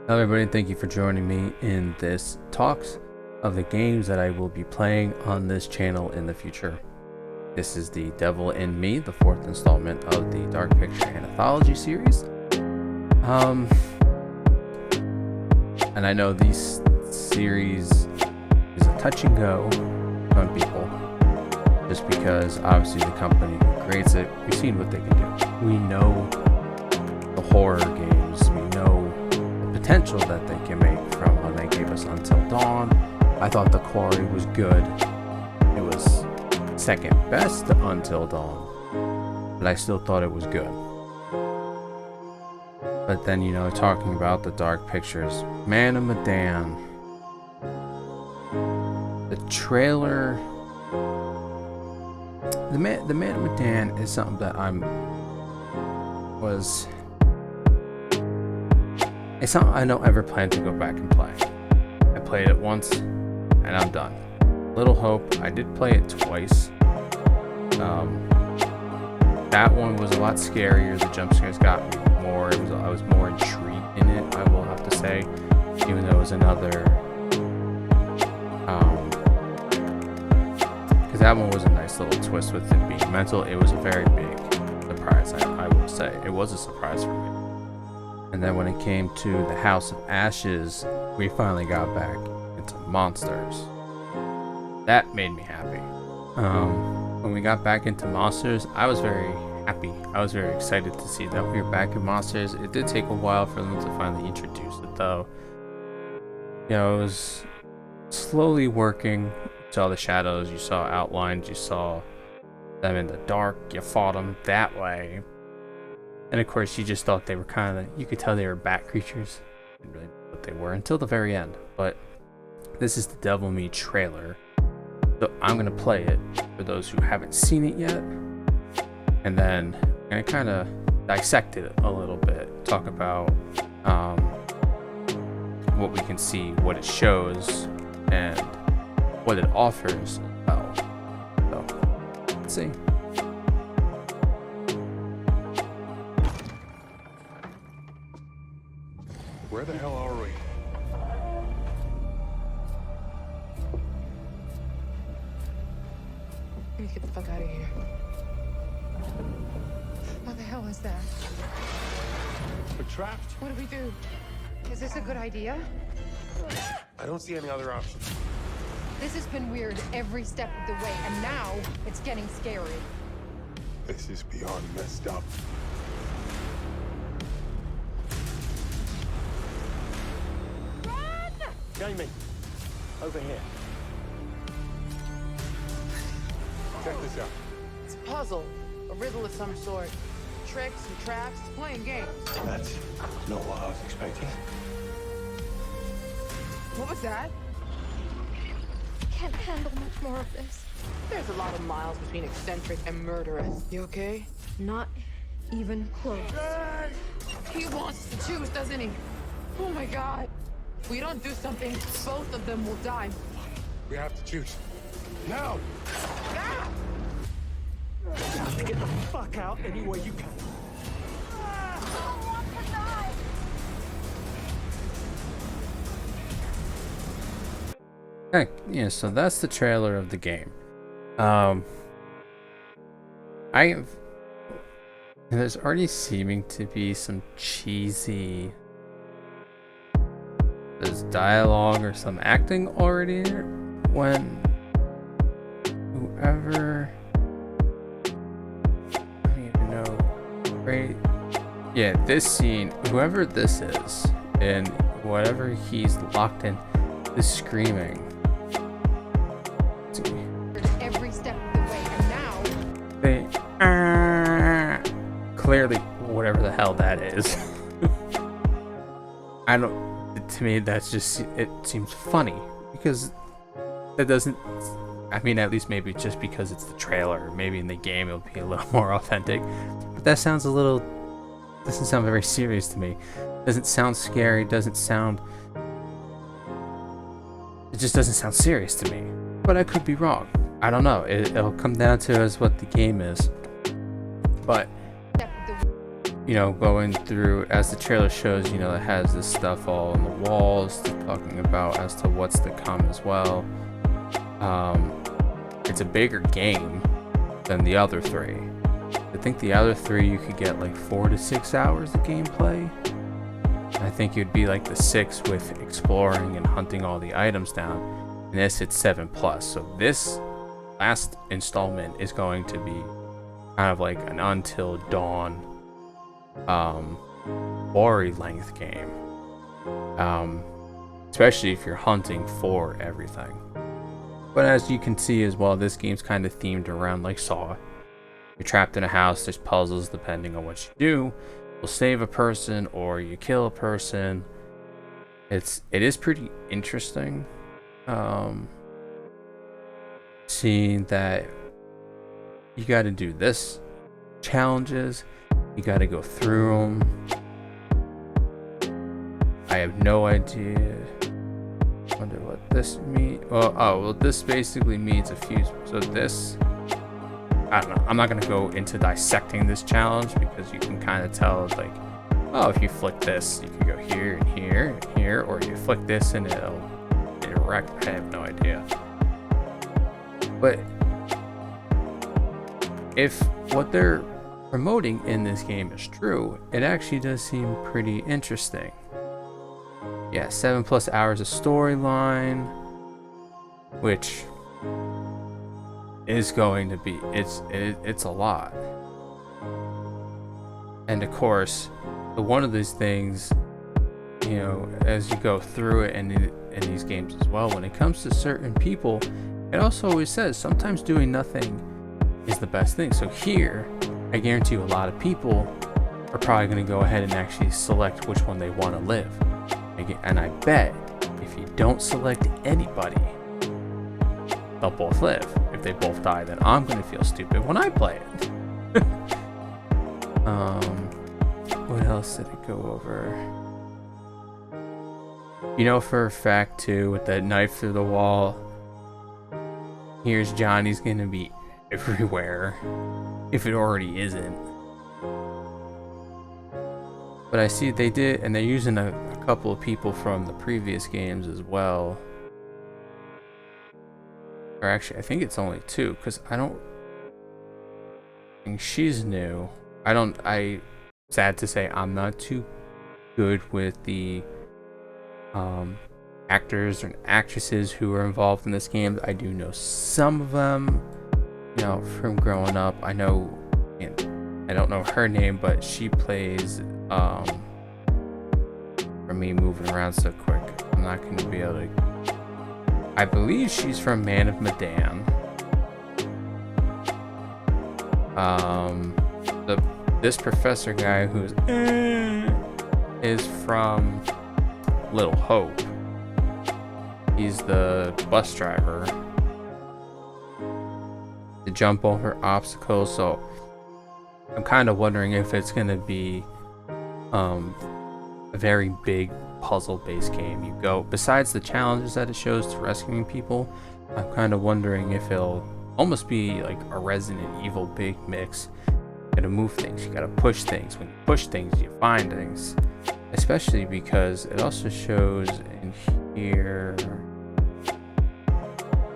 Hello everybody, thank you for joining me in this talks of the games that I will be playing on this channel in the future. This is The Devil in Me, the fourth installment of the Dark Picture Anthology series. And I know this series is a touch and go on people, just because obviously the company who creates it, we've seen what they can do. We know the horror games, we know potential that they can make from when they gave us Until Dawn. I thought The Quarry was good. It was second best to Until Dawn, but I still thought it was good. But then, you know, talking about the Dark Pictures, Man of Medan, the trailer, the Man of Medan is something that it's something I don't ever plan to go back and play. I played it once and I'm done. Little Hope, I did play it twice. That one was a lot scarier. The jump scares got me more. I was more intrigued in it, I will have to say, even though it was another. Because that one was a nice little twist with it being mental. It was a very big surprise. I will say it was a surprise for me. And then when it came to the House of Ashes, we finally got back into monsters. That made me happy. When we got back into monsters, I was very happy. I was very excited to see that we were back in monsters. It did take a while for them to finally introduce it, though. You know, it was slowly working. You saw the shadows, you saw outlines, you saw them in the dark, you fought them that way. And of course, you just thought they were you could tell they were bat creatures. Didn't really know what they were until the very end. But this is the Devil in Me trailer. So I'm going to play it for those who haven't seen it yet. And then I'm going to kind of dissect it a little bit. Talk about what we can see, what it shows, and what it offers as well. So, let's see. Where the hell are we? Let me get the fuck out of here. What the hell is that? We're trapped. What do we do? Is this a good idea? I don't see any other options. This has been weird every step of the way, and now it's getting scary. This is beyond messed up. Run! Jamie, over here. Check this out. It's a puzzle, a riddle of some sort. Tricks and traps, playing games. That's not what I was expecting. What was that? Can't handle much more of this. There's a lot of miles between eccentric and murderous. You okay? Not even close. He wants to choose, doesn't he? Oh my god. If we don't do something, both of them will die. We have to choose. Now! Ah! Get the fuck out any way you can. Okay, yeah, so that's the trailer of the game. There's already seeming to be some cheesy, there's dialogue or some acting already in it when whoever, I don't even know, right? Yeah, this scene, whoever this is, and whatever he's locked in, is screaming. Every step of the way, and now Clearly, whatever the hell that is. To me, that's just, it seems funny because that doesn't, I mean, at least maybe just because it's the trailer, maybe in the game it'll be a little more authentic, but that sounds doesn't sound very serious to me. Doesn't sound scary, it just doesn't sound serious to me, but I could be wrong. I don't know. It'll come down to as what the game is. But you know, going through, as the trailer shows, you know, it has this stuff all on the walls talking about as to what's to come as well. It's a bigger game than the other three. I think the other three you could get like 4 to 6 hours of gameplay. I think you'd be like the 6 with exploring and hunting all the items down. And this, it's 7+. So this last installment is going to be kind of like an Until Dawn Ori length game. Especially if you're hunting for everything. But as you can see as well, this game's kind of themed around like Saw. You're trapped in a house, there's puzzles depending on what you do. You'll save a person or you kill a person. It is pretty interesting. Seeing that you got to do this challenges, you got to go through them. I have no idea. Wonder what this means. Well, this basically means a few. So this, I don't know. I'm not gonna go into dissecting this challenge because you can kind of tell, like, oh, if you flick this, you can go here and here and here, or you flick this and it'll direct. I have no idea. But if what they're promoting in this game is true, it actually does seem pretty interesting. Yeah, 7+ hours of storyline, which is going to be, it's a lot. And of course, one of these things, you know, as you go through it and in these games as well, when it comes to certain people, it also always says sometimes doing nothing is the best thing. So here, I guarantee you a lot of people are probably going to go ahead and actually select which one they want to live. And I bet if you don't select anybody, they'll both live. If they both die, then I'm going to feel stupid when I play it. What else did it go over? You know for a fact too, with that knife through the wall, here's Johnny's going to be everywhere, if it already isn't. But I see they did, and they're using a couple of people from the previous games as well. Or actually, I think it's only 2, because I don't think she's new. Sad to say, I'm not too good with the actors and actresses who are involved in this game. I do know some of them, you know, from growing up. I know, I don't know her name, but she plays, for me moving around so quick, I'm not going to be able to. I believe she's from Man of Medan. This professor guy who's is from Little Hope. He's the bus driver to jump over obstacles. So I'm kind of wondering if it's going to be a very big puzzle-based game. You go, besides the challenges that it shows to rescuing people, I'm kind of wondering if it'll almost be like a Resident Evil big mix. You gotta move things, you gotta push things. When you push things, you find things. Especially because it also shows in here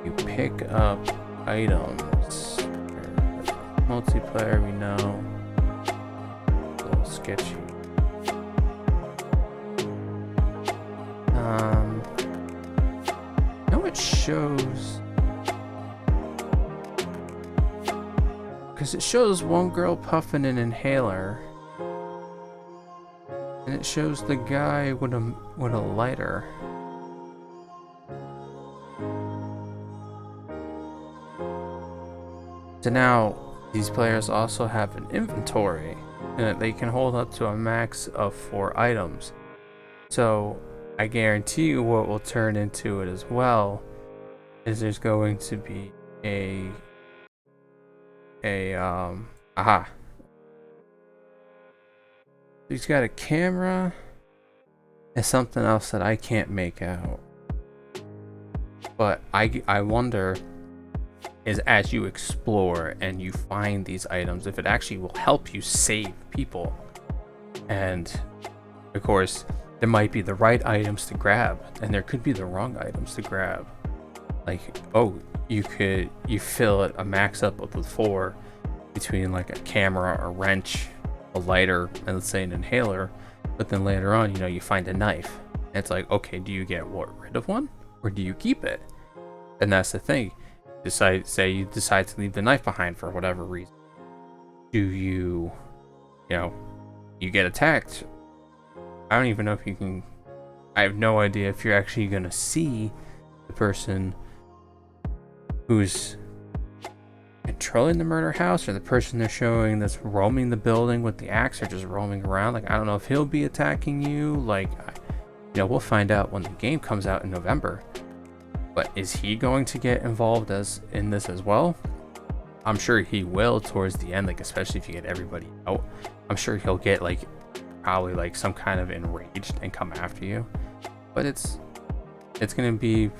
you pick up items. Multiplayer, we know. A little sketchy. No, it shows, because it shows one girl puffing an inhaler, and it shows the guy with a lighter. So now these players also have an inventory, and that they can hold up to a max of 4 items. So I guarantee you what will turn into it as well is there's going to be he's got a camera and something else that I can't make out. But I wonder is as you explore and you find these items, if it actually will help you save people. And of course, there might be the right items to grab, and there could be the wrong items to grab. Like, oh, you fill it a max up with 4 between like a camera, a wrench, a lighter, and let's say an inhaler. But then later on, you know, you find a knife. And it's like, okay, do you get rid of one or do you keep it? And that's the thing. Say you decide to leave the knife behind for whatever reason. Do you know, you get attacked. I don't even know if you can. I have no idea if you're actually gonna see the person who's controlling the murder house, or the person they're showing that's roaming the building with the axe, or just roaming around. Like, I don't know if he'll be attacking you. Like, you know, we'll find out when the game comes out in November. But is he going to get involved in this as well? I'm sure he will towards the end, like, especially if you get everybody out. I'm sure he'll get like probably like some kind of enraged and come after you. But it's gonna be,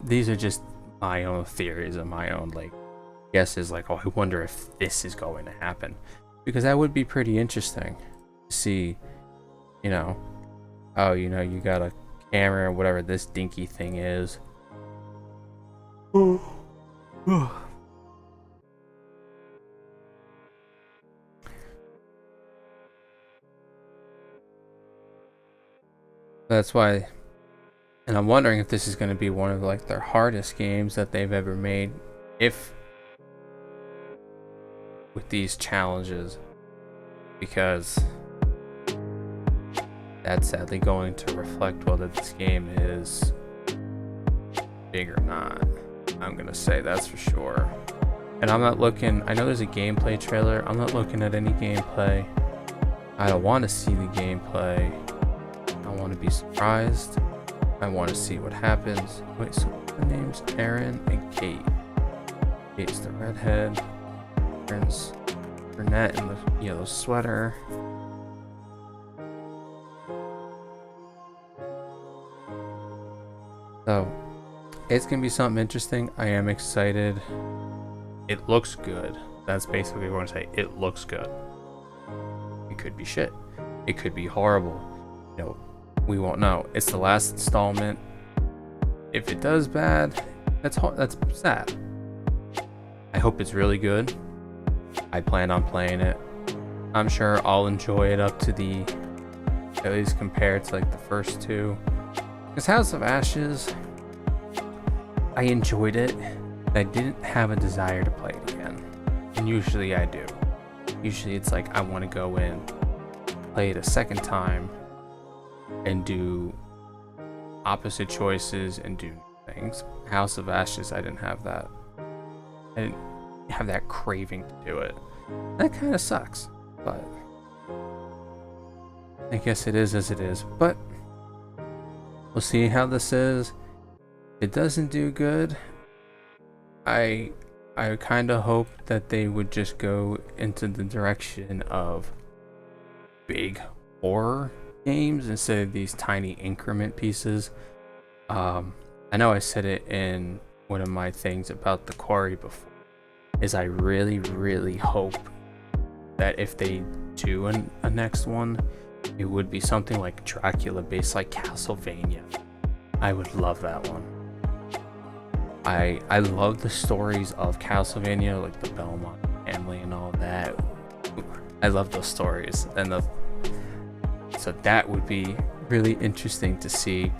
these are just my own theories and my own like guesses. Like, oh, I wonder if this is going to happen, because that would be pretty interesting to see. You know, oh, you know, you got a camera or whatever this dinky thing is. That's why, and I'm wondering if this is going to be one of like their hardest games that they've ever made, if with these challenges, because that's sadly going to reflect whether this game is big or not. I'm gonna say that's for sure. And I'm not looking, I know there's a gameplay trailer. I'm not looking at any gameplay. I don't want to see the gameplay. I want to be surprised. I want to see what happens. Wait, so the name's Aaron and Kate. Kate's the redhead. Aaron's brunette in the yellow sweater. So, it's gonna be something interesting. I am excited. It looks good. That's basically what I'm saying. It looks good. It could be shit. It could be horrible. You know, we won't know. It's the last installment. If it does bad, that's sad. I hope it's really good. I plan on playing it. I'm sure I'll enjoy it up to the, at least compared to like the first 2. Because House of Ashes, I enjoyed it. I didn't have a desire to play it again. And usually I do. Usually it's like I want to go in, play it a second time, and do opposite choices and do things. House of Ashes, I didn't have that. I didn't have that craving to do it. That kind of sucks, but I guess it is as it is. But we'll see how this is. If it doesn't do good, I kind of hope that they would just go into the direction of big horror games instead of these tiny increment pieces. I know I said it in one of my things about the Quarry before, is I really, really hope that if they do a next one, it would be something like Dracula based, like Castlevania. I would love that one. I love the stories of Castlevania, like the Belmont family and all that. I love those stories, and so that would be really interesting to see,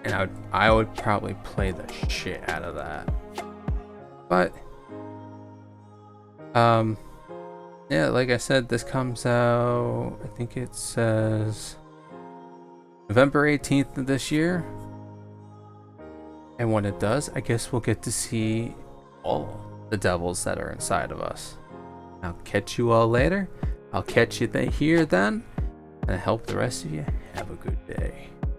and I would probably play the shit out of that. But yeah, like I said, this comes out, I think it says November 18th of this year. And when it does, I guess we'll get to see all the devils that are inside of us. I'll catch you all later. I'll catch you here then. And I hope the rest of you have a good day.